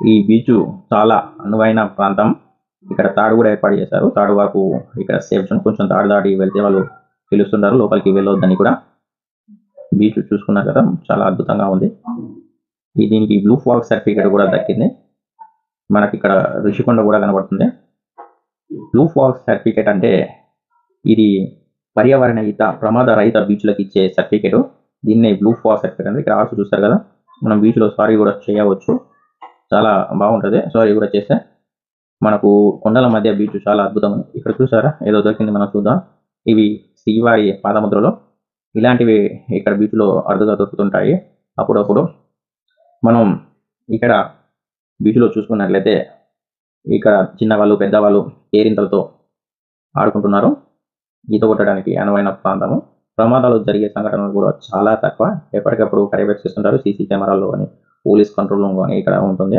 ఈ బీచ్ చాలా అనువైన ప్రాంతం. ఇక్కడ తాడు కూడా ఏర్పాటు చేశారు. తాడు వరకు ఇక్కడ సేఫ్ జోన్. కొంచెం తాడు దాటి వెళ్తే వాళ్ళు పిలుస్తుంటారు లోపలికి వెళ్ళొద్దని కూడా. బీచ్ చూసుకున్నారు కదా, చాలా అద్భుతంగా ఉంది. దీనికి బ్లూ ఫ్లాగ్ సర్టిఫికేట్ కూడా దక్కింది. మనకి ఇక్కడ ఋషికొండ కూడా కనబడుతుంది. బ్లూ ఫ్లాగ్ సర్టిఫికేట్ అంటే ఇది పర్యావరణ హిత ప్రమాద రహిత బీచ్లకు ఇచ్చే సర్టిఫికేట్. దీన్నే బ్లూ ఫ్లాగ్ సర్టిఫికేట్ అంటే. ఇక్కడ ఆల్సో చూస్తారు కదా, మనం బీచ్లో సారీ కూడా చేయవచ్చు. చాలా బాగుంటుంది సారీ కూడా చేస్తే. మనకు కొండల మధ్య బీచ్ చాలా అద్భుతం. ఇక్కడ చూసారా, ఏదో దొరికింది, మనం చూద్దాం. ఇవి శ్రీవారి పాదముద్రలు. ఇలాంటివి ఇక్కడ బీచ్లో అరుదుగా దొరుకుతుంటాయి. అప్పుడప్పుడు మనం ఇక్కడ బీచ్లో చూసుకున్నట్లయితే ఇక్కడ చిన్నవాళ్ళు పెద్దవాళ్ళు కేరింతలతో ఆడుకుంటున్నారు. ఈత కొట్టడానికి అనువైన ప్రాంతము. ప్రమాదాలు జరిగే సంఘటనలు కూడా చాలా తక్కువ. ఎప్పటికప్పుడు పర్యవేక్షిస్తుంటారు. సీసీ కెమెరాల్లో కానీ పోలీస్ కంట్రోల్ రూమ్ కానీ ఇక్కడ ఉంటుంది.